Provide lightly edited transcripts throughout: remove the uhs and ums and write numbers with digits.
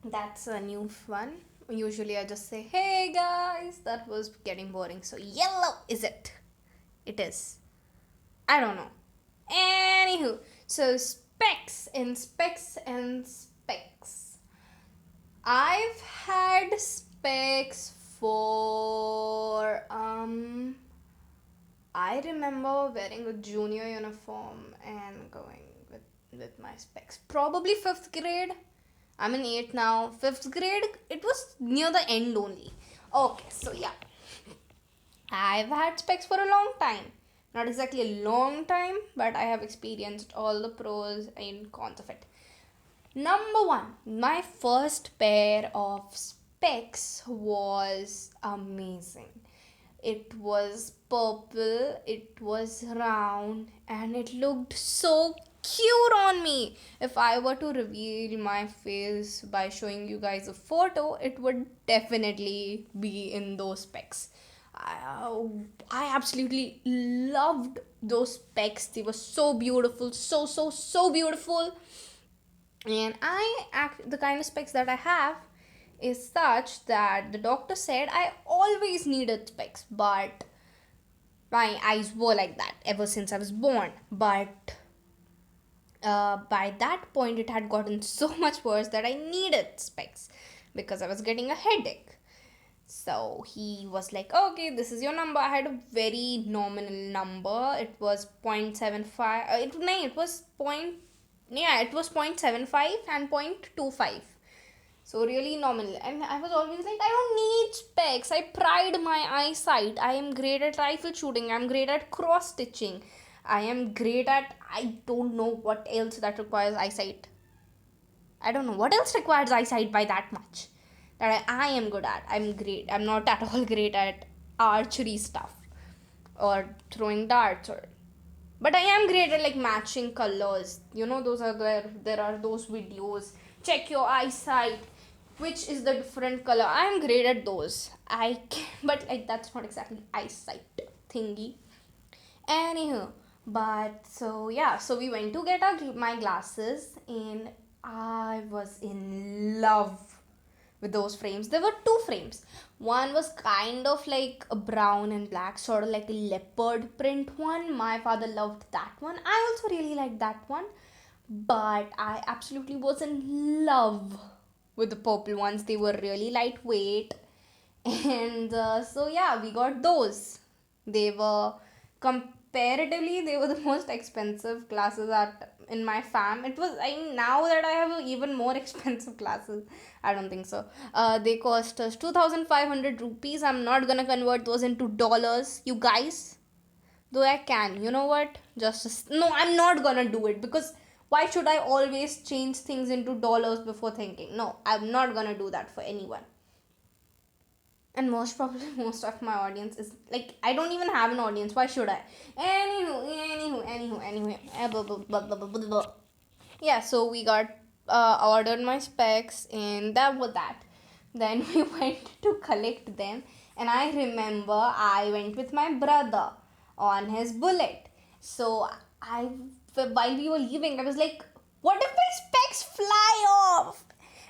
That's a new one. Usually I just say, hey guys, that was getting boring. So, yellow is it? It is. I don't know. Anywho, so specs. I've had specs for I remember wearing a junior uniform and going with my specs. Probably fifth grade. I'm in eighth now. Fifth grade, it was near the end only. Okay, so yeah, I've had specs for a long time. Not exactly a long time, but I have experienced all the pros and cons of it. Number one, my first pair of specs was amazing. It was purple, it was round, and it looked so cute on me. If I were to reveal my face by showing you guys a photo, it would definitely be in those specs. I absolutely loved those specs. They were so beautiful, so beautiful. And the kind of specs that I have is such that the doctor said I always needed specs, but my eyes were like that ever since I was born. But by that point, it had gotten so much worse that I needed specs because I was getting a headache. So he was like, okay, this is your number. I had a very nominal number. It was 0.75. It was it was 0.75 and 0.25. So really nominal. And I was always like, I don't need specs. I pride my eyesight. I am great at rifle shooting. I'm great at cross stitching. I am great at, I don't know what else that requires eyesight. I don't know what else requires eyesight by that much that I am good at. I'm great. I'm not at all great at archery stuff or throwing darts or, but I am great at like matching colors. You know, those are there are those videos. Check your eyesight. Which is the different color? I am great at those. But like that's not exactly eyesight thingy. Anywho, but so yeah, so we went to get my glasses, and I was in love with those frames. There were two frames. One was kind of like a brown and black, sort of like a leopard print one. My father loved that one. I also really liked that one, but I absolutely was in love with the purple ones. They were really lightweight, and so yeah, we got those. They were comparatively they were the most expensive glasses at in my fam. It was, I mean, now that I have even more expensive glasses, I don't think so. They cost us 2,500 rupees. I'm not gonna convert those into dollars, you guys. Though I can, you know what? No, I'm not gonna do it because why should I always change things into dollars before thinking? No, I'm not gonna do that for anyone. And most probably most of my audience is like, I don't even have an audience. Why should I? Anywho. Yeah, so we got ordered my specs, and that was that. Then we went to collect them, and I remember I went with my brother on his bullet. So I, while we were leaving, I was like, what if my specs fly off?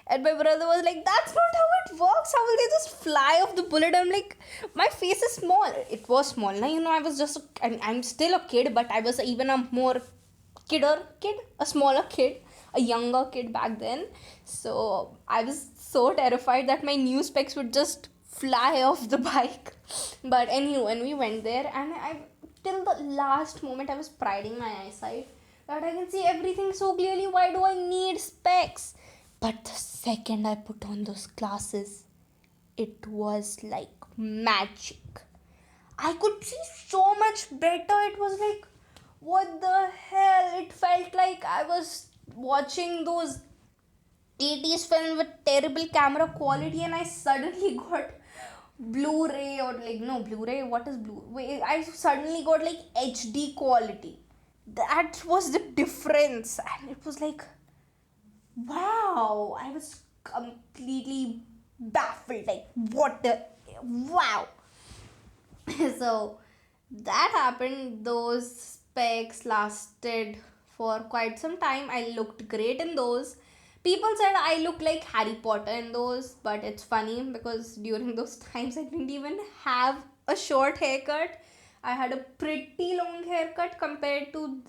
And my brother was like, that's not how it works. How will they just fly off the bullet? I'm like, my face is small. It was small. Now, you know, I was just, I'm still a kid, but I was even a more a smaller kid, a younger kid back then. So I was so terrified that my new specs would just fly off the bike. But anyway, when we went there, and till the last moment, I was priding my eyesight that I can see everything so clearly. Why do I need specs? But the second I put on those glasses, it was like magic. I could see so much better. It was like, what the hell? It felt like I was watching those 80s film with terrible camera quality, and I suddenly got Blu-ray, or like, no, Blu-ray, what is Blu-ray? I suddenly got like HD quality. That was the difference, and it was like, wow, I was completely baffled. Like, what the wow. So that happened. Those specs lasted for quite some time. I looked great in those. People said I look like Harry Potter in those, but it's funny because during those times I didn't even have a short haircut. I had a pretty long haircut compared to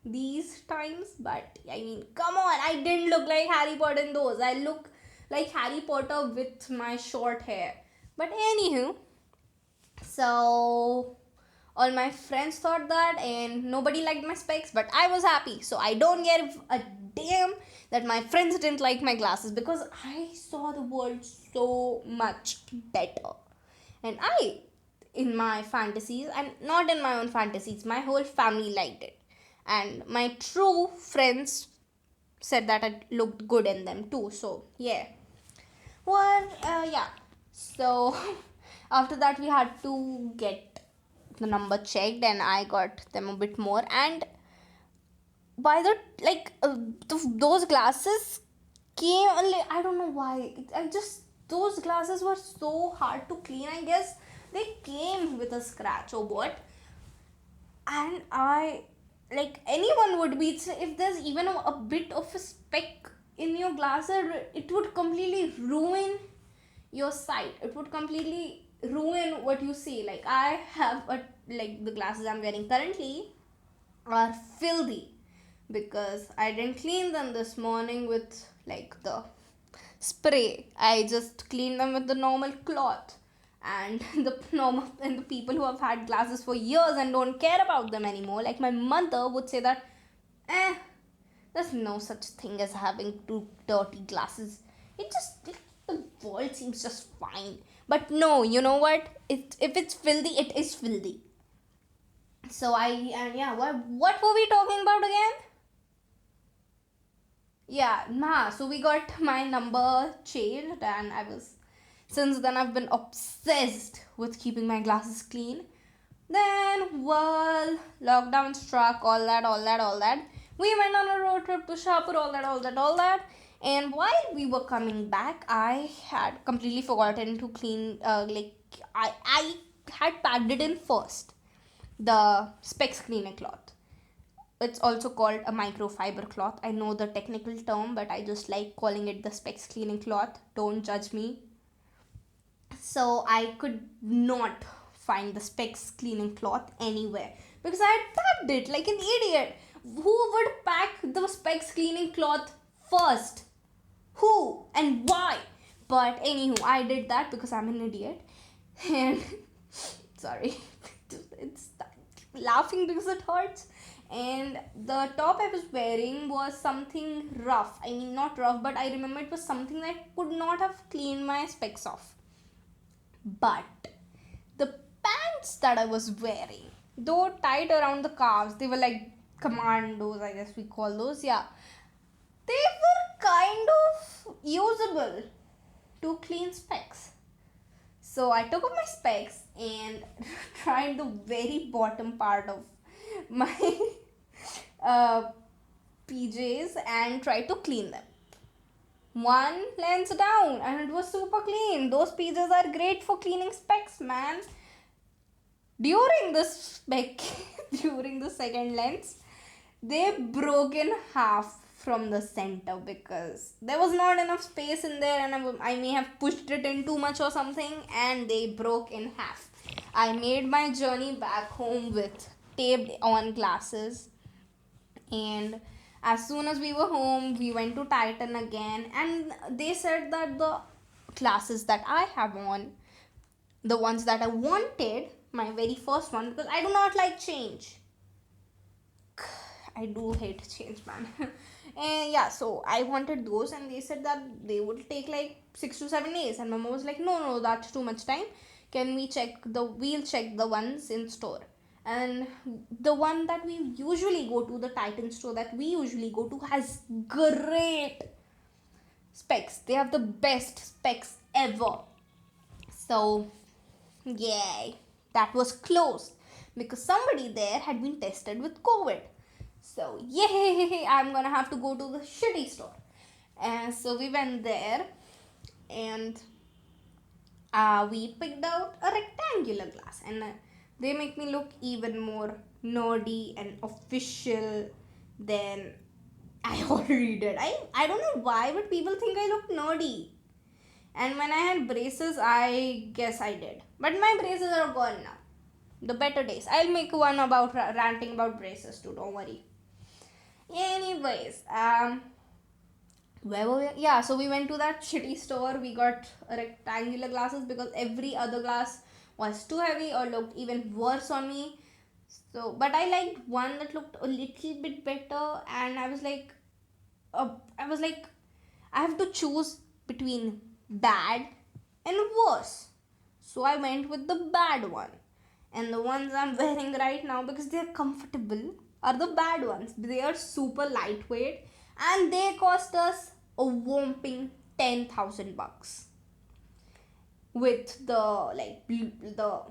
these times, but I mean, come on, I didn't look like Harry Potter in those. I look like Harry Potter with my short hair. But anywho, so all my friends thought that, and nobody liked my specs, but I was happy. So I don't give a damn that my friends didn't like my glasses because I saw the world so much better. And I, in my fantasies, and not in my own fantasies, my whole family liked it. And my true friends said that it looked good in them too. So, yeah. Well, yeah. So, after that, we had to get the number checked, and I got them a bit more. And by the like, those glasses came, I don't know why. I just, those glasses were so hard to clean. I guess they came with a scratch or what. And I, like, anyone would be, if there's even a bit of a speck in your glasses, it would completely ruin your sight. It would completely ruin what you see. Like, I have a, like, the glasses I'm wearing currently are filthy because I didn't clean them this morning with like the spray. I just cleaned them with the normal cloth. And the people who have had glasses for years and don't care about them anymore, like my mother would say that, eh, there's no such thing as having two dirty glasses. It just, the world seems just fine. But no, you know what? If it's filthy, it is filthy. So and yeah, what were we talking about again? Yeah, nah. So we got my number changed, and since then I've been obsessed with keeping my glasses clean. Then, well, lockdown struck, all that. We went on a road trip to Shapur, all that. And while we were coming back, I had completely forgotten to clean, I had packed it in first, the specs cleaner cloth. It's also called a microfiber cloth. I know the technical term, but I just like calling it the specs cleaning cloth. Don't judge me. So I could not find the specs cleaning cloth anywhere because I had packed it like an idiot. Who would pack the specs cleaning cloth first? Who and why? But anywho, I did that because I'm an idiot. And sorry, it's laughing because it hurts. And the top I was wearing was something rough. I mean, not rough, but I remember it was something that could not have cleaned my specs off. But the pants that I was wearing, though tight around the calves, they were like commandos, I guess we call those. Yeah, they were kind of usable to clean specs. So I took off my specs and tried the very bottom part of my uh, PJs and tried to clean them. One lens down and it was super clean. Those PJs are great for cleaning specs, man. During the spec, during the second lens, they broke in half from the center because there was not enough space in there, and I may have pushed it in too much or something, and they broke in half. I made my journey back home with taped on glasses, and as soon as we were home, we went to Titan again, and they said that the glasses that I have on, the ones that I wanted, my very first one, because I do not like change. I do hate change, man. And yeah, so I wanted those, and they said that they would take like 6 to 7 days. And mama was like, no, that's too much time. Can we we'll check the ones in store. And the one that we usually go to, the Titan store that we usually go to, has great specs. They have the best specs ever. So, yay, that was closed because somebody there had been tested with COVID. So, yay, I'm gonna have to go to the shitty store. And so we went there, and we picked out a rectangular glass, and they make me look even more nerdy and official than I already did. I don't know why, but people think I look nerdy. And when I had braces, I guess I did. But my braces are gone now. The better days. I'll make one about ranting about braces too. Don't worry. Anyways, where were we? Yeah, so we went to that shitty store. We got rectangular glasses because every other glass was too heavy or looked even worse on me. So, but I liked one that looked a little bit better, and I was like, I have to choose between bad and worse. So I went with the bad one. And the ones I'm wearing right now, because they're comfortable, are the bad ones. They are super lightweight and they cost us a whopping 10,000 bucks. With the the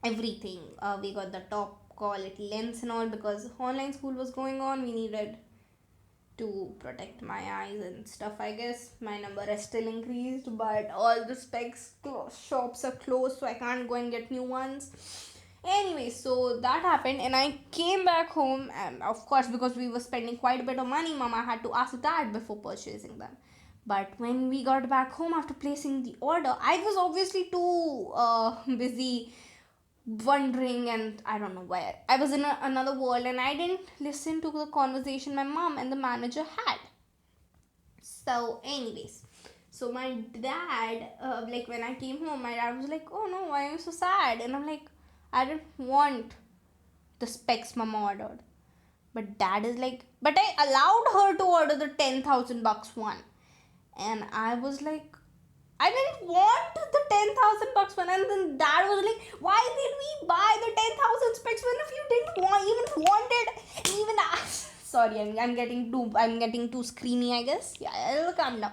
everything. We got the top quality lens and all, because online school was going on. We needed to protect my eyes and stuff. I guess my number has still increased, but all the shops are closed, so I can't go and get new ones. Anyway, so that happened, and I came back home, and of course, because we were spending quite a bit of money, Mama had to ask Dad before purchasing them. But when we got back home after placing the order, I was obviously too busy wondering, and I don't know where. I was in another world, and I didn't listen to the conversation my mom and the manager had. So, anyways, so my dad, like when I came home, my dad was like, "Oh no, why are you so sad?" And I'm like, "I didn't want the specs mama ordered." But dad is like, "But I allowed her to order the 10,000 bucks one." And I was like, I didn't want the 10,000 bucks one. And then dad was like, "Why did we buy the 10,000 specs one if you didn't even want it?" And even sorry, I'm getting too screamy, I guess. Yeah, I'll calm down.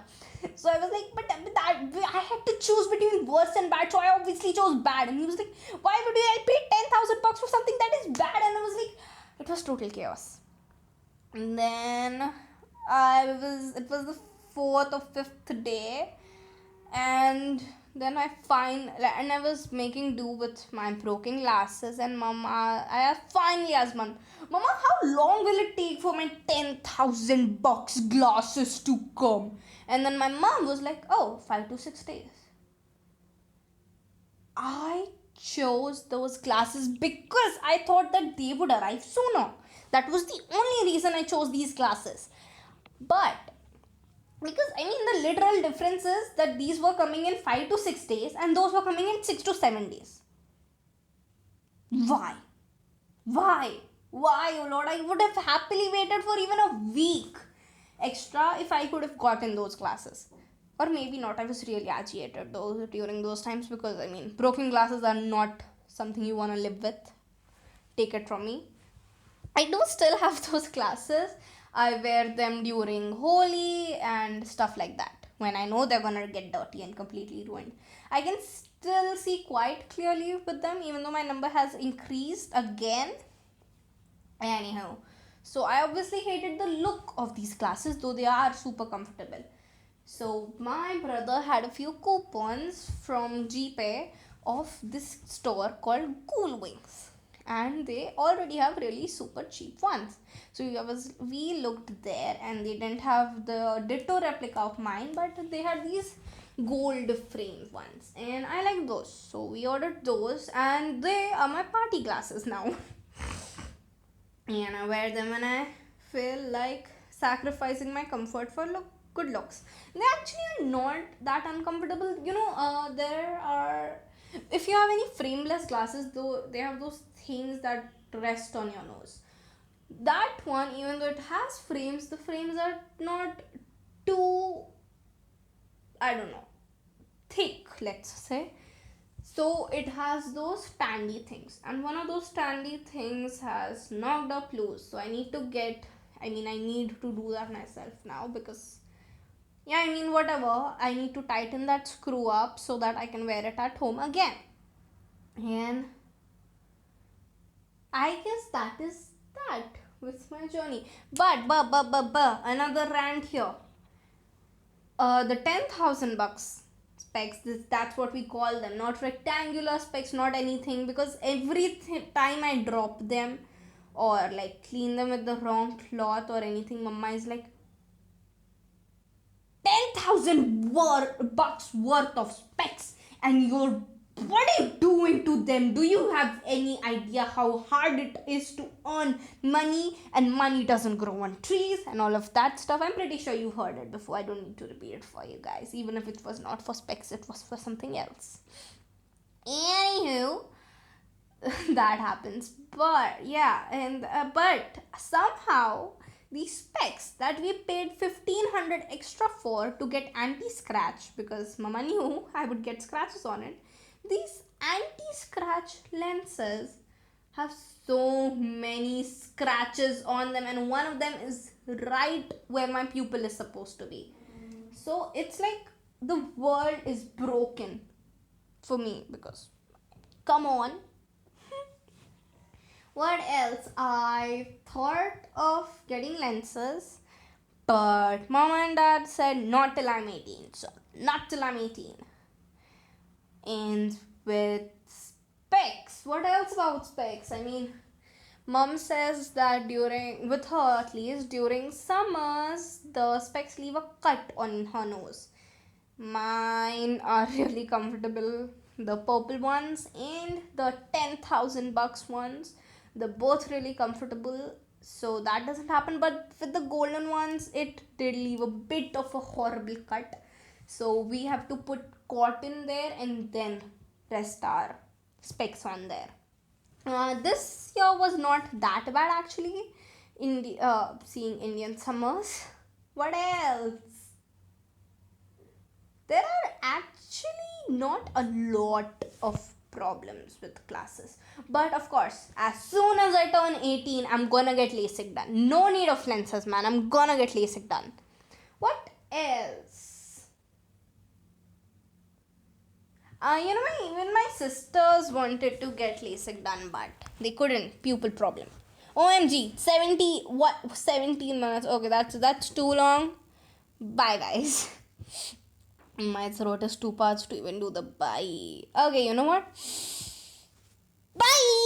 So I was like, but that I had to choose between worse and bad, so I obviously chose bad. And he was like, "Why would I pay 10,000 bucks for something that is bad?" And I was like, it was total chaos. And then it was the fourth or fifth day, and then I was making do with my broken glasses, and I finally asked Mama, how long will it take for my 10,000 bucks glasses to come? And then my mom was like, "Oh, 5 to 6 days." I chose those glasses because I thought that they would arrive sooner. That was the only reason I chose these glasses. But because the literal difference is that these were coming in 5 to 6 days and those were coming in 6 to 7 days. Why? Why, oh Lord? I would have happily waited for even a week extra if I could have gotten those glasses. Or maybe not. I was really agitated during those times, because broken glasses are not something you want to live with. Take it from me. I do still have those glasses. I wear them during Holi and stuff like that, when I know they're gonna get dirty and completely ruined. I can still see quite clearly with them, even though my number has increased again. Anyhow, so I obviously hated the look of these glasses, though they are super comfortable. So my brother had a few coupons from GPay of this store called Cool Wings, and they already have really super cheap ones. So we looked there, and they didn't have the ditto replica of mine, but they had these gold frame ones, and I like those. So we ordered those, and they are my party glasses now. And I wear them when I feel like sacrificing my comfort for good looks. They actually are not that uncomfortable. There are, if you have any frameless glasses, though, they have those things that rest on your nose. That one, even though it has frames, the frames are not too, I don't know, thick, let's say. So it has those standy things, and one of those standy things has knocked up loose. So I need to do that myself now, because yeah, whatever. I need to tighten that screw up so that I can wear it at home again. And I guess that is that with my journey. But another rant here. The 10,000 bucks specs, that's what we call them, not rectangular specs, not anything, because every time I drop them, or like clean them with the wrong cloth or anything, mama is like, 10,000 bucks worth of specs, and you're, what are you doing to them? Do you have any idea how hard it is to earn money, and money doesn't grow on trees and all of that stuff? I'm pretty sure you heard it before. I don't need to repeat it for you guys. Even if it was not for specs, it was for something else. Anywho, that happens. But yeah, and but somehow these specs that we paid 1500 extra for to get anti-scratch, because mama knew I would get scratches on it, these anti-scratch lenses have so many scratches on them, and one of them is right where my pupil is supposed to be. So it's like the world is broken for me, because come on. What else? I thought of getting lenses, but mom and dad said not till I'm 18. So, not till I'm 18. And with specs, what else about specs? I mean, mom says that with her at least, during summers, the specs leave a cut on her nose. Mine are really comfortable. The purple ones and the 10,000 bucks ones, they're both really comfortable, so that doesn't happen. But with the golden ones, it did leave a bit of a horrible cut. So we have to put cotton there and then rest our specs on there. This year was not that bad actually. Seeing Indian summers. What else? There are actually not a lot of problems with classes, but of course, as soon as I turn 18, I'm gonna get LASIK done. No need of lenses, man. I'm gonna get LASIK done. What else? Even my sisters wanted to get LASIK done, but they couldn't. Pupil problem. OMG, 17 minutes. Okay, that's too long. Bye, guys. My throat is too parched to even do the bye. Okay, you know what? Bye!